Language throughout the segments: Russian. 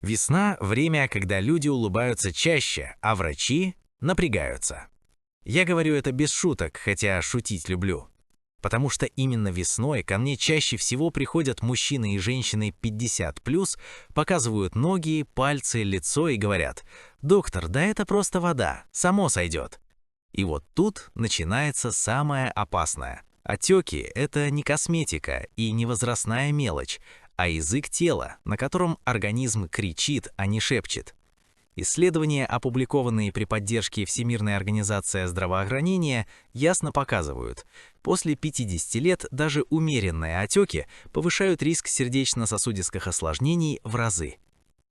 Весна– время, когда люди улыбаются чаще, а врачи напрягаются. Я говорю это без шуток, хотя шутить люблю. Потому что именно весной ко мне чаще всего приходят мужчины и женщины 50+, показывают ноги, пальцы, лицо и говорят: «Доктор, да это просто вода, само сойдет». И вот тут начинается самое опасное. Отеки– это не косметика и не возрастная мелочь, а язык тела, на котором организм кричит, а не шепчет. Исследования, опубликованные при поддержке Всемирной организации здравоохранения, ясно показывают, после 50 лет даже умеренные отеки повышают риск сердечно-сосудистых осложнений в разы.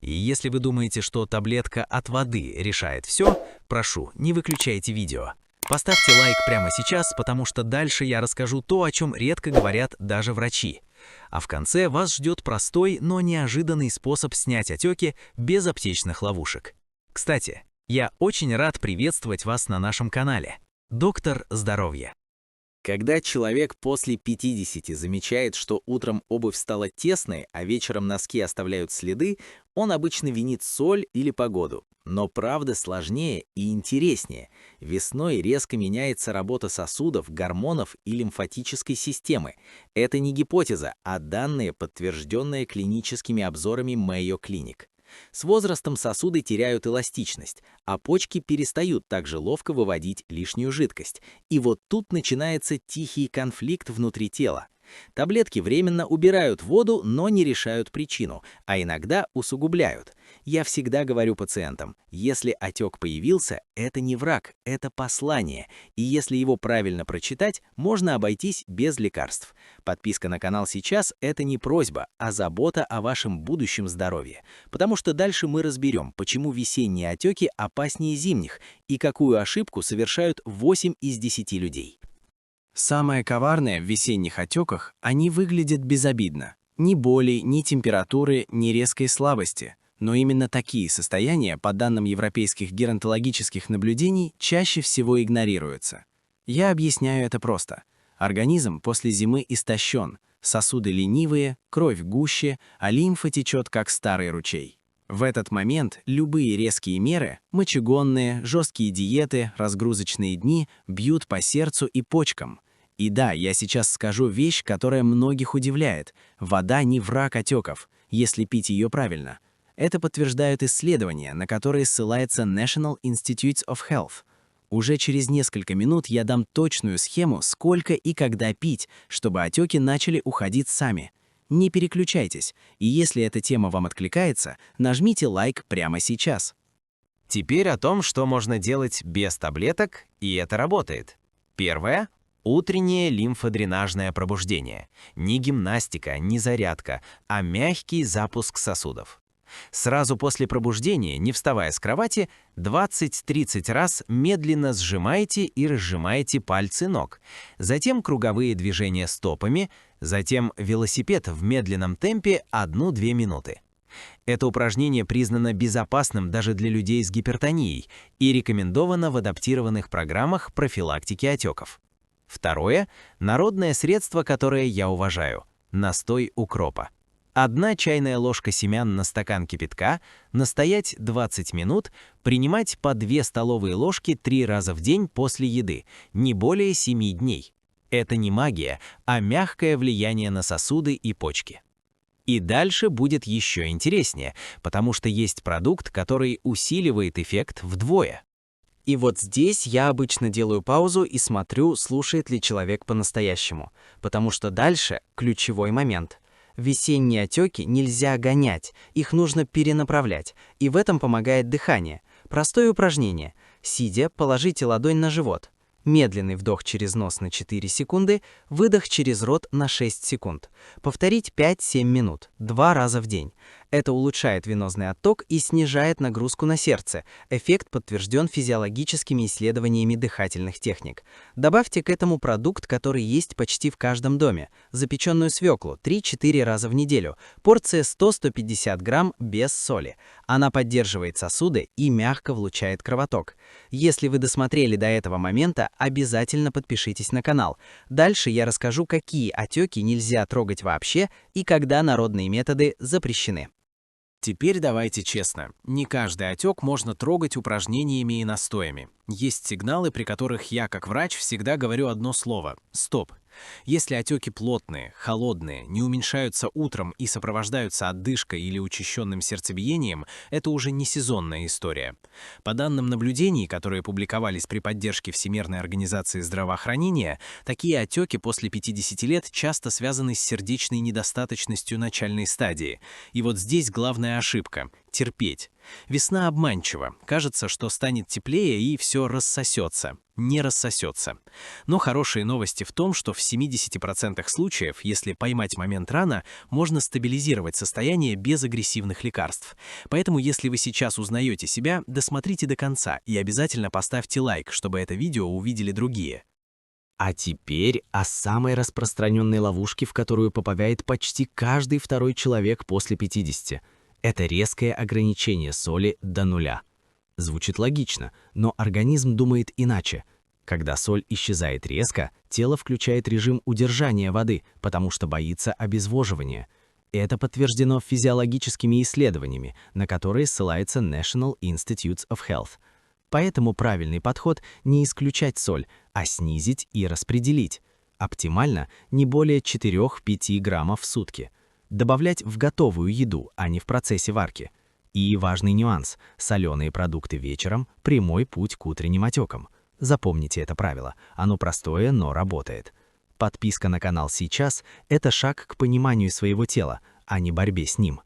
И если вы думаете, что таблетка от воды решает все, прошу, не выключайте видео. Поставьте лайк прямо сейчас, потому что дальше я расскажу то, о чем редко говорят даже врачи. А в конце вас ждет простой, но неожиданный способ снять отеки без аптечных ловушек. Кстати, я очень рад приветствовать вас на нашем канале. Доктор Здоровья. Когда человек после 50 замечает, что утром обувь стала тесной, а вечером носки оставляют следы, он обычно винит соль или погоду. Но правда сложнее и интереснее. Весной резко меняется работа сосудов, гормонов и лимфатической системы. Это не гипотеза, а данные, подтвержденные клиническими обзорами Mayo Clinic. С возрастом сосуды теряют эластичность, а почки перестают так же ловко выводить лишнюю жидкость. И вот тут начинается тихий конфликт внутри тела. Таблетки временно убирают воду, но не решают причину, а иногда усугубляют. Я всегда говорю пациентам, если отек появился, это не враг, это послание, и если его правильно прочитать, можно обойтись без лекарств. Подписка на канал сейчас – это не просьба, а забота о вашем будущем здоровье, потому что дальше мы разберем, почему весенние отеки опаснее зимних и какую ошибку совершают 8 из 10 людей. Самое коварное в весенних отеках – они выглядят безобидно. Ни боли, ни температуры, ни резкой слабости. Но именно такие состояния, по данным европейских геронтологических наблюдений, чаще всего игнорируются. Я объясняю это просто. Организм после зимы истощен, сосуды ленивые, кровь гуще, а лимфа течет как старый ручей. В этот момент любые резкие меры, мочегонные, жесткие диеты, разгрузочные дни бьют по сердцу и почкам. И да, я сейчас скажу вещь, которая многих удивляет. Вода не враг отеков, если пить ее правильно. Это подтверждают исследования, на которые ссылается National Institutes of Health. Уже через несколько минут я дам точную схему, сколько и когда пить, чтобы отеки начали уходить сами. Не переключайтесь, и если эта тема вам откликается, нажмите лайк прямо сейчас. Теперь о том, что можно делать без таблеток, и это работает. Первое – утреннее лимфодренажное пробуждение. Не гимнастика, не зарядка, а мягкий запуск сосудов. Сразу после пробуждения, не вставая с кровати, 20-30 раз медленно сжимайте и разжимайте пальцы ног, затем круговые движения стопами, затем велосипед в медленном темпе 1-2 минуты. Это упражнение признано безопасным даже для людей с гипертонией и рекомендовано в адаптированных программах профилактики отеков. Второе – народное средство, которое я уважаю – настой укропа. 1 чайная ложка семян на стакан кипятка, настоять 20 минут, принимать по 2 столовые ложки 3 раза в день после еды, не более 7 дней. Это не магия, а мягкое влияние на сосуды и почки. И дальше будет еще интереснее, потому что есть продукт, который усиливает эффект вдвое. И вот здесь я обычно делаю паузу и смотрю, слушает ли человек по-настоящему, потому что дальше ключевой момент. Весенние отеки нельзя гонять, их нужно перенаправлять, и в этом помогает дыхание. Простое упражнение. Сидя, положите ладонь на живот. Медленный вдох через нос на 4 секунды, выдох через рот на 6 секунд. Повторить 5-7 минут, 2 раза в день. Это улучшает венозный отток и снижает нагрузку на сердце. Эффект подтвержден физиологическими исследованиями дыхательных техник. Добавьте к этому продукт, который есть почти в каждом доме. Запеченную свеклу 3-4 раза в неделю. Порция 100-150 грамм без соли. Она поддерживает сосуды и мягко влучает кровоток. Если вы досмотрели до этого момента, обязательно подпишитесь на канал. Дальше я расскажу, какие отеки нельзя трогать вообще и когда народные методы запрещены. Теперь давайте честно, не каждый отек можно трогать упражнениями и настоями. Есть сигналы, при которых я, как врач, всегда говорю одно слово– стоп. Если отеки плотные, холодные, не уменьшаются утром и сопровождаются отдышкой или учащенным сердцебиением, это уже не сезонная история. По данным наблюдений, которые публиковались при поддержке Всемирной организации здравоохранения, такие отеки после 50 лет часто связаны с сердечной недостаточностью начальной стадии. И вот здесь главная ошибка – терпеть. Весна обманчива. Кажется, что станет теплее и все рассосется. Не рассосется. Но хорошие новости в том, что в 70% случаев, если поймать момент рано, можно стабилизировать состояние без агрессивных лекарств. Поэтому, если вы сейчас узнаете себя, досмотрите до конца и обязательно поставьте лайк, чтобы это видео увидели другие. А теперь о самой распространенной ловушке, в которую попадает почти каждый второй человек после 50. Это резкое ограничение соли до нуля. Звучит логично, но организм думает иначе. Когда соль исчезает резко, тело включает режим удержания воды, потому что боится обезвоживания. Это подтверждено физиологическими исследованиями, на которые ссылается National Institutes of Health. Поэтому правильный подход не исключать соль, а снизить и распределить. Оптимально не более 4-5 граммов в сутки. Добавлять в готовую еду, а не в процессе варки. И важный нюанс – соленые продукты вечером – прямой путь к утренним отекам. Запомните это правило, оно простое, но работает. Подписка на канал сейчас – это шаг к пониманию своего тела, а не борьбе с ним.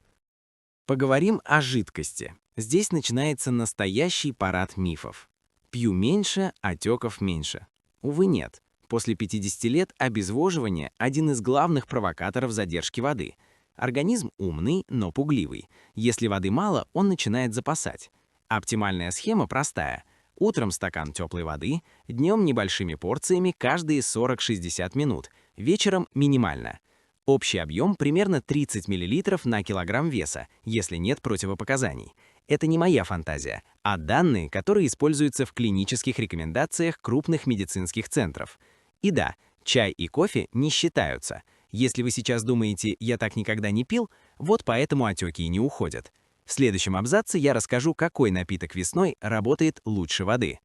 Поговорим о жидкости. Здесь начинается настоящий парад мифов. Пью меньше, отеков меньше. Увы, нет. После 50 лет обезвоживание – один из главных провокаторов задержки воды. Организм умный, но пугливый. Если воды мало, он начинает запасать. Оптимальная схема простая. Утром стакан теплой воды, днем небольшими порциями каждые 40-60 минут, вечером минимально. Общий объем примерно 30 мл на килограмм веса, если нет противопоказаний. Это не моя фантазия, а данные, которые используются в клинических рекомендациях крупных медицинских центров. И да, чай и кофе не считаются. Если вы сейчас думаете «я так никогда не пил», вот поэтому отеки и не уходят. В следующем абзаце я расскажу, какой напиток весной работает лучше воды.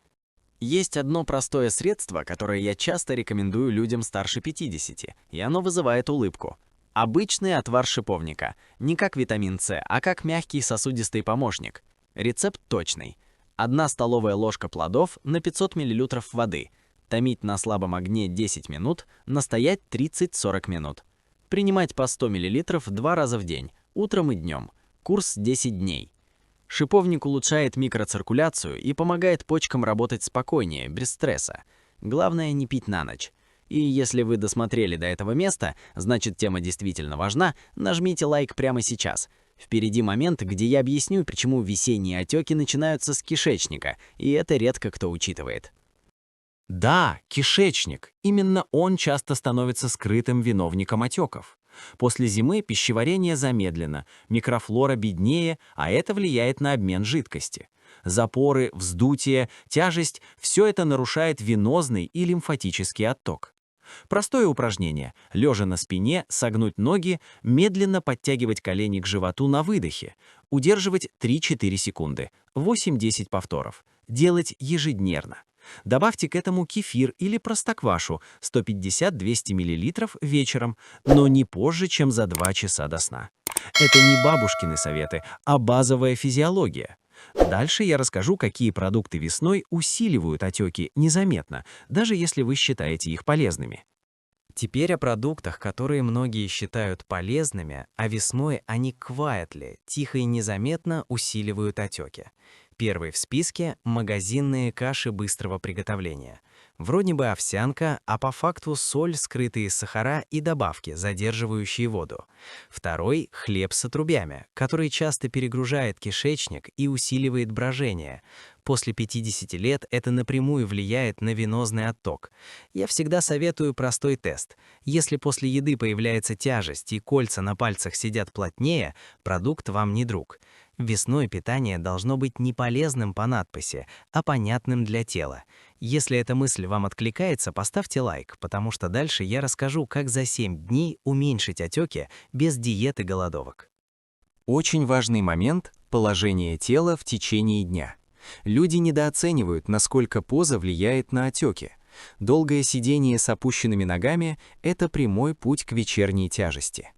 Есть одно простое средство, которое я часто рекомендую людям старше 50, и оно вызывает улыбку. Обычный отвар шиповника. Не как витамин С, а как мягкий сосудистый помощник. Рецепт точный. 1 столовая ложка плодов на 500 мл воды. Томить на слабом огне 10 минут, настоять 30-40 минут. Принимать по 100 мл 2 раза в день, утром и днем. Курс 10 дней. Шиповник улучшает микроциркуляцию и помогает почкам работать спокойнее, без стресса. Главное не пить на ночь. И если вы досмотрели до этого места, значит тема действительно важна, нажмите лайк прямо сейчас. Впереди момент, где я объясню, почему весенние отеки начинаются с кишечника, и это редко кто учитывает. Да, кишечник. Именно он часто становится скрытым виновником отеков. После зимы пищеварение замедлено, микрофлора беднее, а это влияет на обмен жидкости. Запоры, вздутие, тяжесть – все это нарушает венозный и лимфатический отток. Простое упражнение – лежа на спине, согнуть ноги, медленно подтягивать колени к животу на выдохе, удерживать 3-4 секунды, 8-10 повторов, делать ежедневно. Добавьте к этому кефир или простоквашу 150-200 мл вечером, но не позже, чем за 2 часа до сна. Это не бабушкины советы, а базовая физиология. Дальше я расскажу, какие продукты весной усиливают отеки незаметно, даже если вы считаете их полезными. Теперь о продуктах, которые многие считают полезными, а весной они quietly, тихо и незаметно усиливают отеки. Первый в списке – магазинные каши быстрого приготовления. Вроде бы овсянка, а по факту соль, скрытые сахара и добавки, задерживающие воду. Второй – хлеб с отрубями, который часто перегружает кишечник и усиливает брожение. После 50 лет это напрямую влияет на венозный отток. Я всегда советую простой тест. Если после еды появляется тяжесть и кольца на пальцах сидят плотнее, продукт вам не друг. Весной питание должно быть не полезным по надписи, а понятным для тела. Если эта мысль вам откликается, поставьте лайк, потому что дальше я расскажу, как за 7 дней уменьшить отеки без диет и голодовок. Очень важный момент – положение тела в течение дня. Люди недооценивают, насколько поза влияет на отеки. Долгое сидение с опущенными ногами – это прямой путь к вечерней тяжести.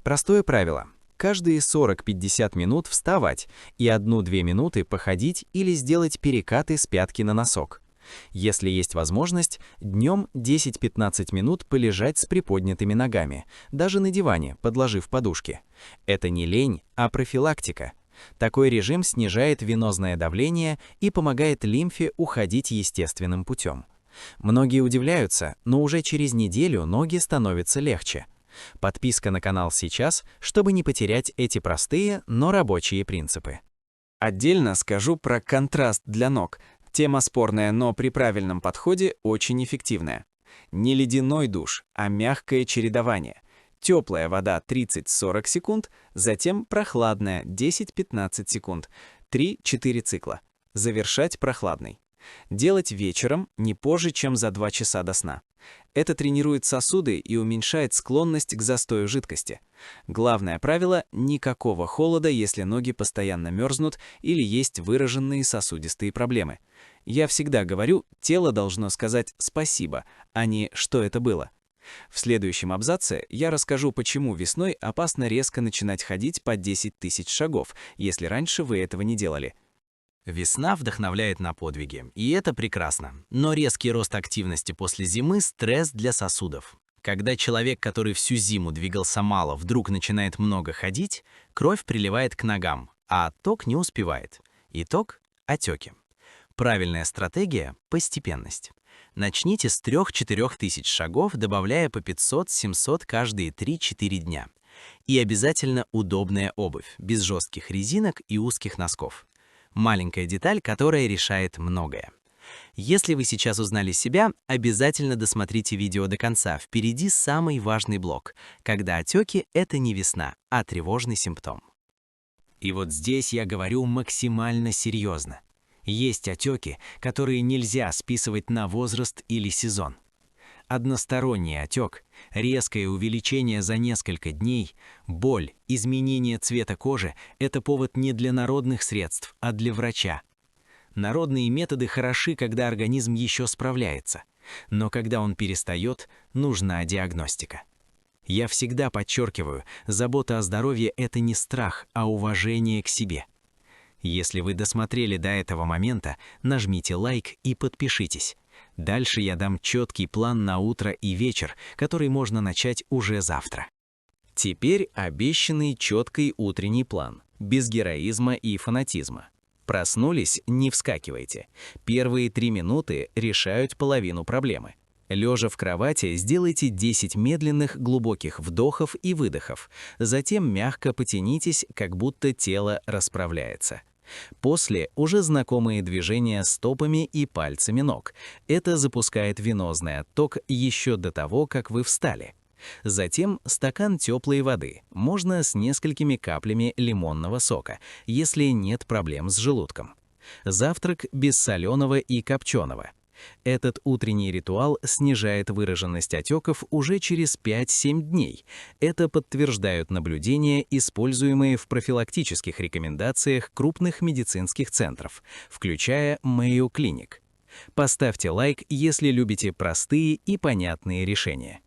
Простое правило – каждые 40-50 минут вставать и 1-2 минуты походить или сделать перекаты с пятки на носок. Если есть возможность, днем 10-15 минут полежать с приподнятыми ногами, даже на диване, подложив подушки. Это не лень, а профилактика. Такой режим снижает венозное давление и помогает лимфе уходить естественным путем. Многие удивляются, но уже через неделю ноги становятся легче. Подписка на канал сейчас, чтобы не потерять эти простые, но рабочие принципы. Отдельно скажу про контраст для ног. Тема спорная, но при правильном подходе очень эффективная. Не ледяной душ, а мягкое чередование. Теплая вода 30-40 секунд, затем прохладная 10-15 секунд, 3-4 цикла. Завершать прохладной. Делать вечером не позже, чем за 2 часа до сна. Это тренирует сосуды и уменьшает склонность к застою жидкости. Главное правило – никакого холода, если ноги постоянно мерзнут или есть выраженные сосудистые проблемы. Я всегда говорю, тело должно сказать «спасибо», а не «что это было». В следующем абзаце я расскажу, почему весной опасно резко начинать ходить по 10 тысяч шагов, если раньше вы этого не делали. Весна вдохновляет на подвиги, и это прекрасно. Но резкий рост активности после зимы – стресс для сосудов. Когда человек, который всю зиму двигался мало, вдруг начинает много ходить, кровь приливает к ногам, а отток не успевает. Итог – отеки. Правильная стратегия – постепенность. Начните с 3-4 тысяч шагов, добавляя по 500-700 каждые 3-4 дня. И обязательно удобная обувь, без жестких резинок и узких носков. Маленькая деталь, которая решает многое. Если вы сейчас узнали себя, обязательно досмотрите видео до конца. Впереди самый важный блок, когда отеки – это не весна, а тревожный симптом. И вот здесь я говорю максимально серьезно. Есть отеки, которые нельзя списывать на возраст или сезон. Односторонний отек, резкое увеличение за несколько дней, боль, изменение цвета кожи – это повод не для народных средств, а для врача. Народные методы хороши, когда организм еще справляется, но когда он перестает, нужна диагностика. Я всегда подчеркиваю, забота о здоровье – это не страх, а уважение к себе. Если вы досмотрели до этого момента, нажмите лайк и подпишитесь. Дальше я дам четкий план на утро и вечер, который можно начать уже завтра. Теперь обещанный четкий утренний план, без героизма и фанатизма. Проснулись – не вскакивайте. Первые 3 минуты решают половину проблемы. Лежа в кровати, сделайте 10 медленных глубоких вдохов и выдохов. Затем мягко потянитесь, как будто тело расправляется. После уже знакомые движения стопами и пальцами ног. Это запускает венозный отток еще до того, как вы встали. Затем стакан теплой воды, можно с несколькими каплями лимонного сока, если нет проблем с желудком. Завтрак без соленого и копченого. Этот утренний ритуал снижает выраженность отеков уже через 5-7 дней. Это подтверждают наблюдения, используемые в профилактических рекомендациях крупных медицинских центров, включая Mayo Clinic. Поставьте лайк, если любите простые и понятные решения.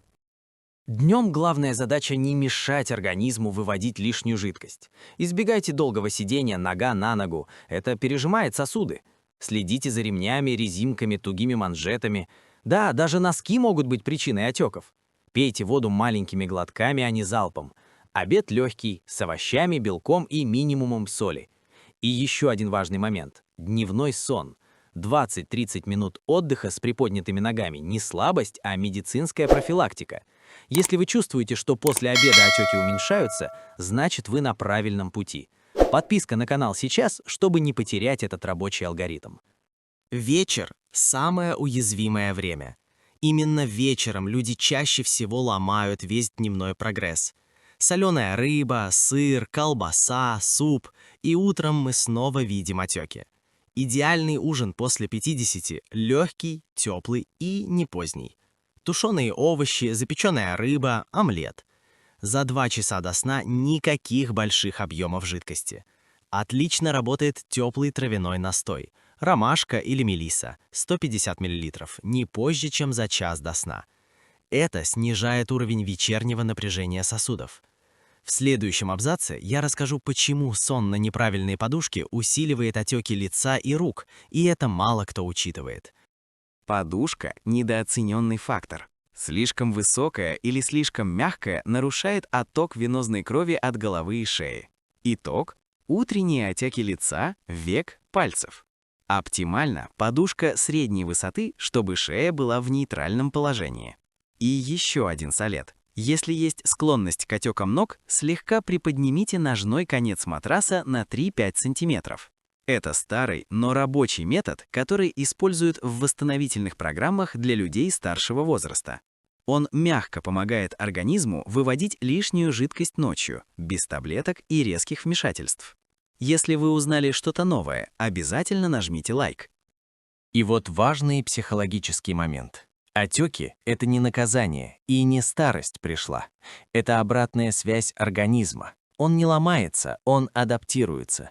Днем главная задача не мешать организму выводить лишнюю жидкость. Избегайте долгого сидения нога на ногу, это пережимает сосуды. Следите за ремнями, резинками, тугими манжетами. Да, даже носки могут быть причиной отеков. Пейте воду маленькими глотками, а не залпом. Обед легкий, с овощами, белком и минимумом соли. И еще один важный момент – дневной сон. 20-30 минут отдыха с приподнятыми ногами – не слабость, а медицинская профилактика. Если вы чувствуете, что после обеда отеки уменьшаются, значит вы на правильном пути. Подписка на канал сейчас, чтобы не потерять этот рабочий алгоритм. Вечер – самое уязвимое время. Именно вечером люди чаще всего ломают весь дневной прогресс. Соленая рыба, сыр, колбаса, суп, и утром мы снова видим отеки. Идеальный ужин после 50 – легкий, теплый и не поздний. Тушеные овощи, запеченная рыба, омлет. За 2 часа до сна никаких больших объемов жидкости. Отлично работает теплый травяной настой. Ромашка или мелиса, 150 мл, не позже, чем за час до сна. Это снижает уровень вечернего напряжения сосудов. В следующем абзаце я расскажу, почему сон на неправильной подушке усиливает отеки лица и рук, и это мало кто учитывает. Подушка – недооцененный фактор. Слишком высокая или слишком мягкая нарушает отток венозной крови от головы и шеи. Итог – утренние отеки лица, век, пальцев. Оптимально подушка средней высоты, чтобы шея была в нейтральном положении. И еще один совет. Если есть склонность к отекам ног, слегка приподнимите ножной конец матраса на 3-5 см. Это старый, но рабочий метод, который используют в восстановительных программах для людей старшего возраста. Он мягко помогает организму выводить лишнюю жидкость ночью, без таблеток и резких вмешательств. Если вы узнали что-то новое, обязательно нажмите лайк. И вот важный психологический момент. Отеки – это не наказание, и не старость пришла. Это обратная связь организма. Он не ломается, он адаптируется.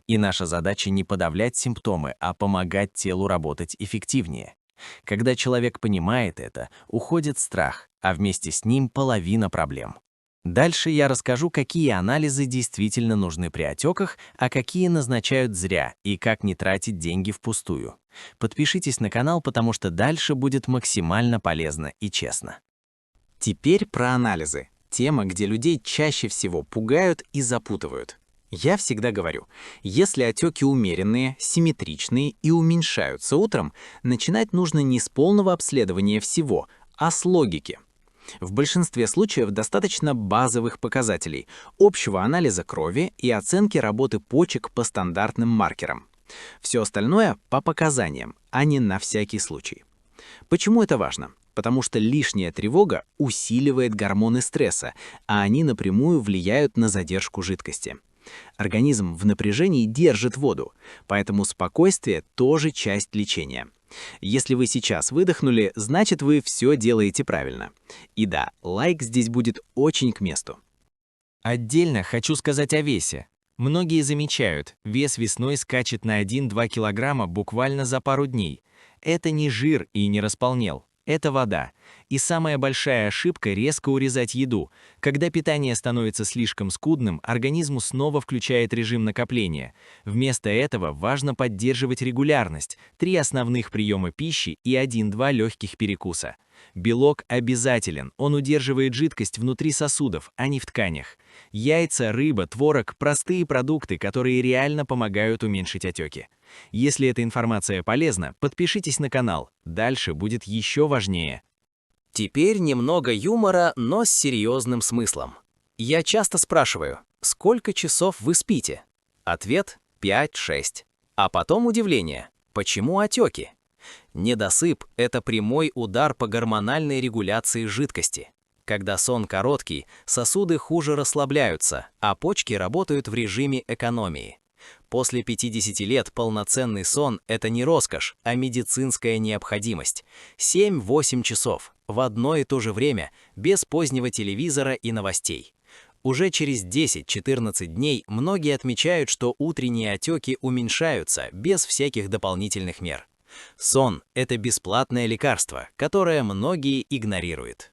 И наша задача не подавлять симптомы, а помогать телу работать эффективнее. Когда человек понимает это, уходит страх, а вместе с ним половина проблем. Дальше я расскажу, какие анализы действительно нужны при отеках, а какие назначают зря, и как не тратить деньги впустую. Подпишитесь на канал, потому что дальше будет максимально полезно и честно. Теперь про анализы. Тема, где людей чаще всего пугают и запутывают. Я всегда говорю, если отеки умеренные, симметричные и уменьшаются утром, начинать нужно не с полного обследования всего, а с логики. В большинстве случаев достаточно базовых показателей, общего анализа крови и оценки работы почек по стандартным маркерам. Все остальное по показаниям, а не на всякий случай. Почему это важно? Потому что лишняя тревога усиливает гормоны стресса, а они напрямую влияют на задержку жидкости. Организм в напряжении держит воду, поэтому спокойствие тоже часть лечения. Если вы сейчас выдохнули, значит вы все делаете правильно. И да, лайк здесь будет очень к месту. Отдельно хочу сказать о весе. Многие замечают, вес весной скачет на 1-2 килограмма буквально за пару дней. Это не жир и не располнел. Это вода. И самая большая ошибка – резко урезать еду. Когда питание становится слишком скудным, организму снова включает режим накопления. Вместо этого важно поддерживать регулярность, 3 основных приема пищи и 1-2 легких перекуса. Белок обязателен, он удерживает жидкость внутри сосудов, а не в тканях. Яйца, рыба, творог – простые продукты, которые реально помогают уменьшить отеки. Если эта информация полезна, подпишитесь на канал, дальше будет еще важнее. Теперь немного юмора, но с серьезным смыслом. Я часто спрашиваю, сколько часов вы спите? Ответ – 5-6. А потом удивление, почему отеки? Недосып – это прямой удар по гормональной регуляции жидкости. Когда сон короткий, сосуды хуже расслабляются, а почки работают в режиме экономии. После 50 лет полноценный сон – это не роскошь, а медицинская необходимость. 7-8 часов, в одно и то же время, без позднего телевизора и новостей. Уже через 10-14 дней многие отмечают, что утренние отеки уменьшаются без всяких дополнительных мер. Сон – это бесплатное лекарство, которое многие игнорируют.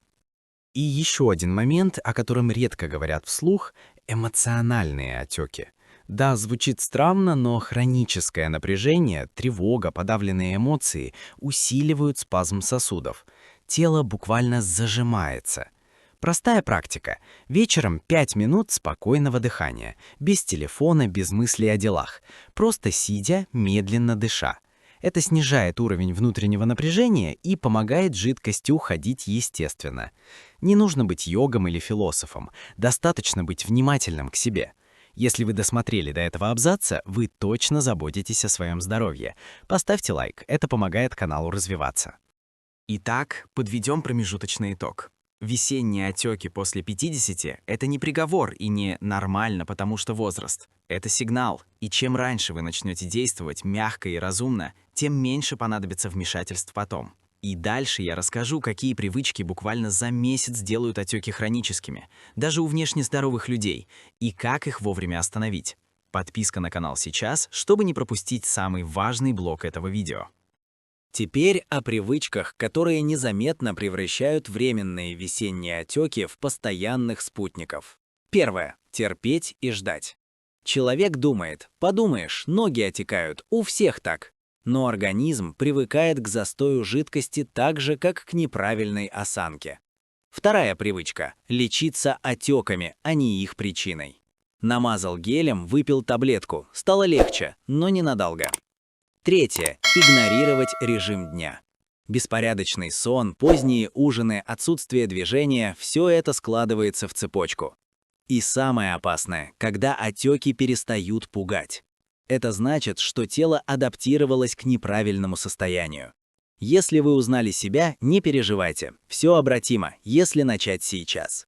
И еще один момент, о котором редко говорят вслух – эмоциональные отеки. Да, звучит странно, но хроническое напряжение, тревога, подавленные эмоции усиливают спазм сосудов. Тело буквально зажимается. Простая практика. Вечером 5 минут спокойного дыхания, без телефона, без мыслей о делах, просто сидя, медленно дыша. Это снижает уровень внутреннего напряжения и помогает жидкости уходить естественно. Не нужно быть йогом или философом, достаточно быть внимательным к себе. Если вы досмотрели до этого абзаца, вы точно заботитесь о своем здоровье. Поставьте лайк, это помогает каналу развиваться. Итак, подведем промежуточный итог. Весенние отеки после 50 – это не приговор и не нормально, потому что возраст. Это сигнал, и чем раньше вы начнете действовать мягко и разумно, тем меньше понадобится вмешательств потом. И дальше я расскажу, какие привычки буквально за месяц делают отеки хроническими, даже у внешне здоровых людей, и как их вовремя остановить. Подписка на канал сейчас, чтобы не пропустить самый важный блок этого видео. Теперь о привычках, которые незаметно превращают временные весенние отеки в постоянных спутников. Первое. Терпеть и ждать. Человек думает, подумаешь, ноги отекают, у всех так. Но организм привыкает к застою жидкости так же, как к неправильной осанке. Вторая привычка – лечиться отеками, а не их причиной. Намазал гелем, выпил таблетку, стало легче, но ненадолго. Третье – игнорировать режим дня. Беспорядочный сон, поздние ужины, отсутствие движения – все это складывается в цепочку. И самое опасное, когда отеки перестают пугать. Это значит, что тело адаптировалось к неправильному состоянию. Если вы узнали себя, не переживайте, все обратимо, если начать сейчас.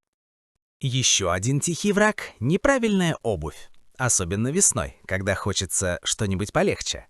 Еще один тихий враг – неправильная обувь. Особенно весной, когда хочется что-нибудь полегче.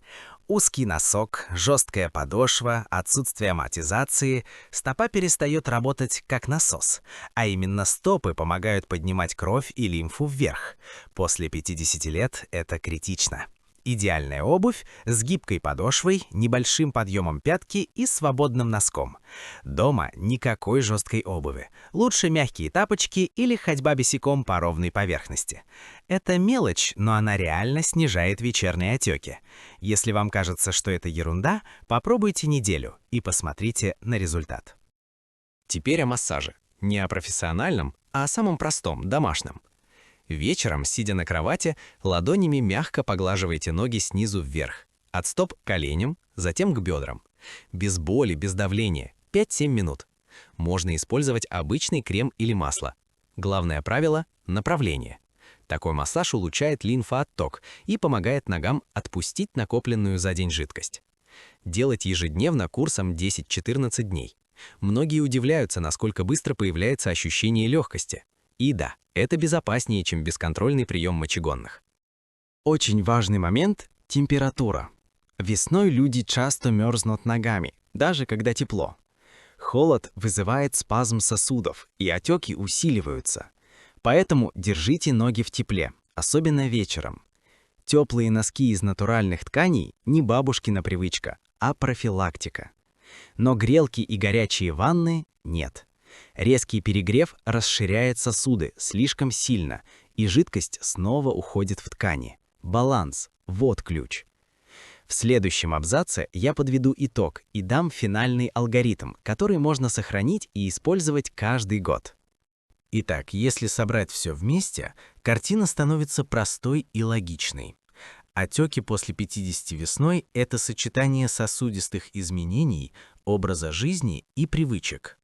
Узкий носок, жесткая подошва, отсутствие амортизации, стопа перестает работать как насос, а именно стопы помогают поднимать кровь и лимфу вверх. После 50 лет это критично. Идеальная обувь с гибкой подошвой, небольшим подъемом пятки и свободным носком. Дома никакой жесткой обуви. Лучше мягкие тапочки или ходьба босиком по ровной поверхности. Это мелочь, но она реально снижает вечерние отеки. Если вам кажется, что это ерунда, попробуйте неделю и посмотрите на результат. Теперь о массаже. Не о профессиональном, а о самом простом, домашнем. Вечером, сидя на кровати, ладонями мягко поглаживайте ноги снизу вверх, от стоп к коленям, затем к бедрам. Без боли, без давления, 5-7 минут. Можно использовать обычный крем или масло. Главное правило – направление. Такой массаж улучшает лимфоотток и помогает ногам отпустить накопленную за день жидкость. Делать ежедневно курсом 10-14 дней. Многие удивляются, насколько быстро появляется ощущение легкости. И да, это безопаснее, чем бесконтрольный прием мочегонных. Очень важный момент – температура. Весной люди часто мерзнут ногами, даже когда тепло. Холод вызывает спазм сосудов, и отеки усиливаются. Поэтому держите ноги в тепле, особенно вечером. Теплые носки из натуральных тканей – не бабушкина привычка, а профилактика. Но грелки и горячие ванны – нет. Резкий перегрев расширяет сосуды слишком сильно, и жидкость снова уходит в ткани. Баланс – вот ключ. В следующем абзаце я подведу итог и дам финальный алгоритм, который можно сохранить и использовать каждый год. Итак, если собрать все вместе, картина становится простой и логичной. Отеки после 50 весной – это сочетание сосудистых изменений, образа жизни и привычек.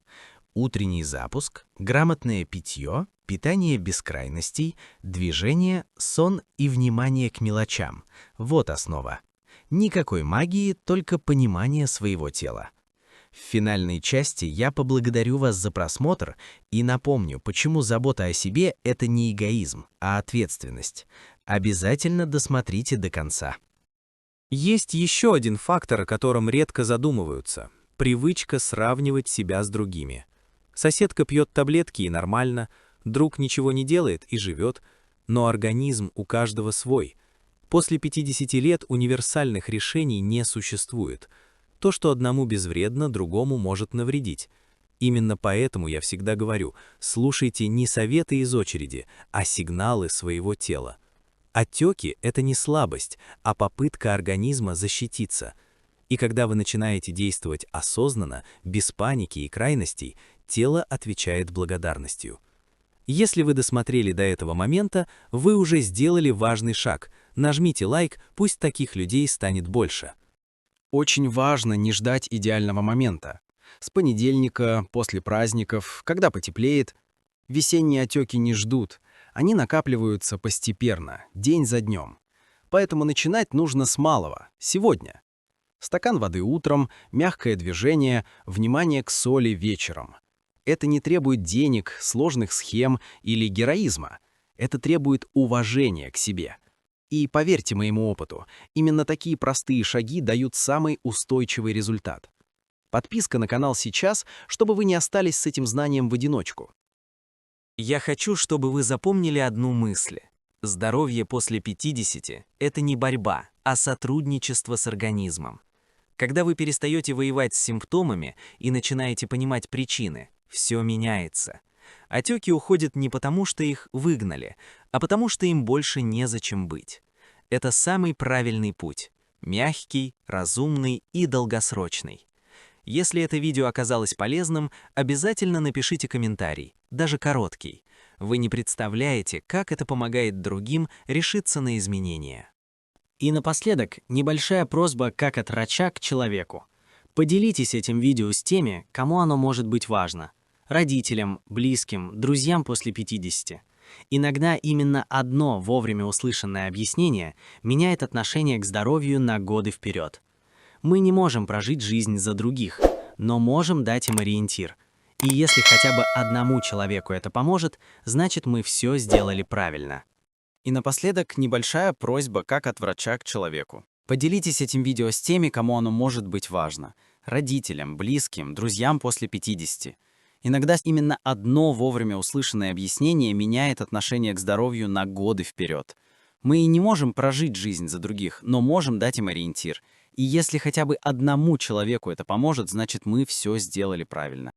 Утренний запуск, грамотное питье, питание без крайностей, движение, сон и внимание к мелочам – вот основа. Никакой магии, только понимание своего тела. В финальной части я поблагодарю вас за просмотр и напомню, почему забота о себе – это не эгоизм, а ответственность. Обязательно досмотрите до конца. Есть еще один фактор, о котором редко задумываются – привычка сравнивать себя с другими. Соседка пьет таблетки и нормально, друг ничего не делает и живет, но организм у каждого свой. После 50 лет универсальных решений не существует. То, что одному безвредно, другому может навредить. Именно поэтому я всегда говорю, слушайте не советы из очереди, а сигналы своего тела. Отеки – это не слабость, а попытка организма защититься. И когда вы начинаете действовать осознанно, без паники и крайностей, тело отвечает благодарностью. Если вы досмотрели до этого момента, вы уже сделали важный шаг. Нажмите лайк, пусть таких людей станет больше. Очень важно не ждать идеального момента. С понедельника, после праздников, когда потеплеет. Весенние отеки не ждут. Они накапливаются постепенно, день за днем. Поэтому начинать нужно с малого, сегодня. Стакан воды утром, мягкое движение, внимание к соли вечером. Это не требует денег, сложных схем или героизма. Это требует уважения к себе. И поверьте моему опыту, именно такие простые шаги дают самый устойчивый результат. Подписка на канал сейчас, чтобы вы не остались с этим знанием в одиночку. Я хочу, чтобы вы запомнили одну мысль. Здоровье после 50 – это не борьба, а сотрудничество с организмом. Когда вы перестаете воевать с симптомами и начинаете понимать причины, все меняется. Отеки уходят не потому, что их выгнали, а потому, что им больше незачем быть. Это самый правильный путь. Мягкий, разумный и долгосрочный. Если это видео оказалось полезным, обязательно напишите комментарий, даже короткий. Вы не представляете, как это помогает другим решиться на изменения. И напоследок, небольшая просьба как от врача к человеку. Поделитесь этим видео с теми, кому оно может быть важно. Родителям, близким, друзьям после 50. Иногда именно одно вовремя услышанное объяснение меняет отношение к здоровью на годы вперед. Мы не можем прожить жизнь за других, но можем дать им ориентир. И если хотя бы одному человеку это поможет, значит мы все сделали правильно. И напоследок небольшая просьба как от врача к человеку. Поделитесь этим видео с теми, кому оно может быть важно. Родителям, близким, друзьям после 50. Иногда именно одно вовремя услышанное объяснение меняет отношение к здоровью на годы вперед. Мы и не можем прожить жизнь за других, но можем дать им ориентир. И если хотя бы одному человеку это поможет, значит мы все сделали правильно.